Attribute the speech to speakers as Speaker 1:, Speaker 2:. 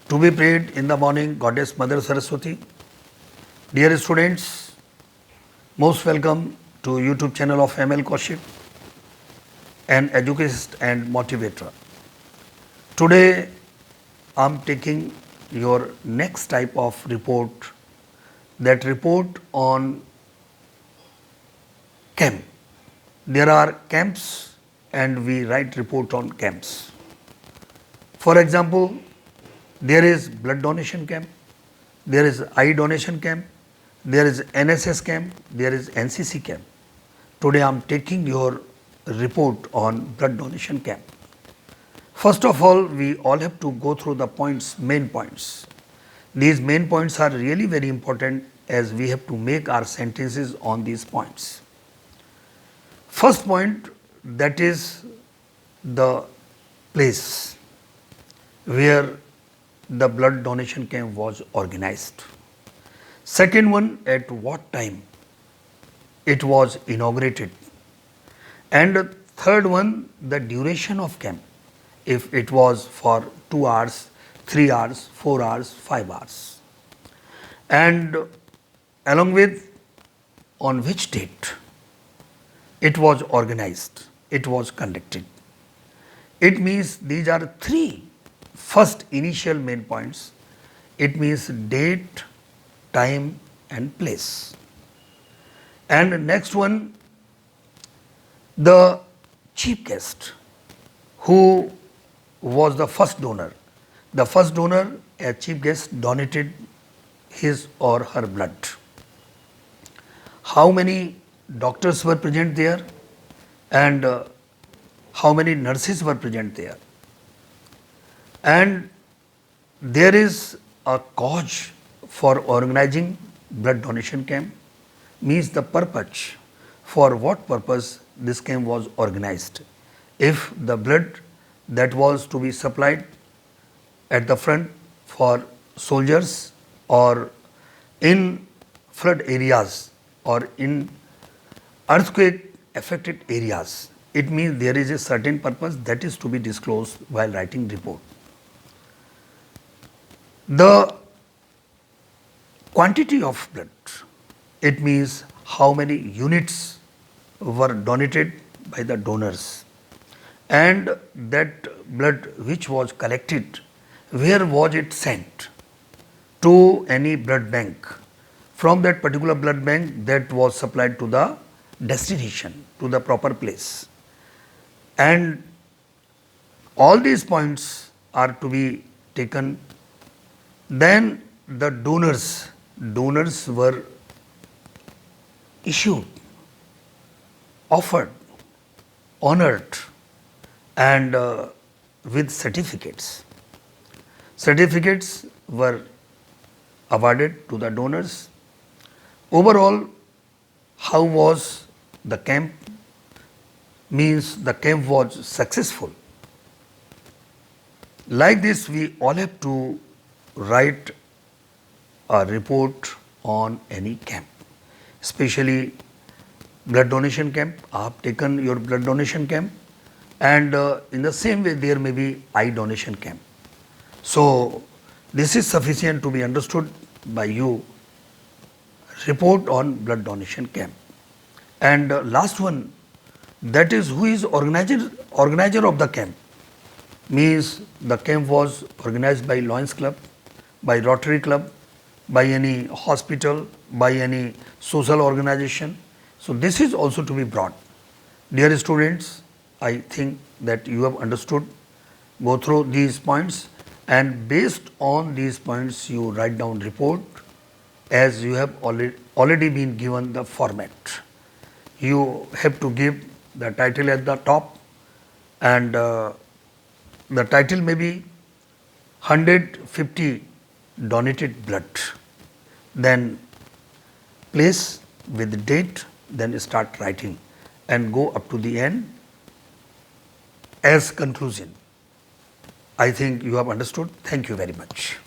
Speaker 1: To be prayed in the morning, Goddess Mother Saraswati. Dear students, most welcome to YouTube channel of ML Kaushik, an educationist and motivator. Today, I am taking your next type of report, that report on camp. There are camps and we write report on camps. For example, there is blood donation camp, there is eye donation camp, there is NSS camp, there is NCC camp. Today I am taking your report on blood donation camp. First of all, we all have to go through the points, main points. These main points are really very important as we have to make our sentences on these points. First point, that is the place where the blood donation camp was organized. Second one, at what time it was inaugurated. And third one, the duration of camp, if it was for 2 hours, 3 hours, 4 hours, 5 hours. And along with on which date it was organized, it was conducted. It means these are three first initial main points. It means date, time and place. And next one, the chief guest, who was the first donor. The first donor, a chief guest, donated his or her blood. How many doctors were present there and how many nurses were present there. And there is a cause for organizing blood donation camp, means the purpose, for what purpose this camp was organized. If the blood that was to be supplied at the front for soldiers or in flood areas or in earthquake affected areas, it means there is a certain purpose that is to be disclosed while writing report. The quantity of blood, it means how many units were donated by the donors, and that blood which was collected, where was it sent? To any blood bank. From that particular blood bank, that was supplied to the destination, to the proper place. And all these points are to be taken. Then the donors were issued, offered, honored and with certificates. Certificates were awarded to the donors. Overall, how was the camp? Means the camp was successful. Like this, we all have to write a report on any camp, especially blood donation camp. I have taken your blood donation camp, and in the same way there may be eye donation camp. So this is sufficient to be understood by you. Report on blood donation camp. And last one, that is who is organizer of the camp. Means the camp was organized by Lions Club, by Rotary Club, by any hospital, by any social organization. So this is also to be brought. Dear students, I think that you have understood. Go through these points, and based on these points you write down report as you have already been given the format. You have to give the title at the top, and the title may be 150 donated blood. Then place with date, then start writing and go up to the end as conclusion. I think you have understood. Thank you very much.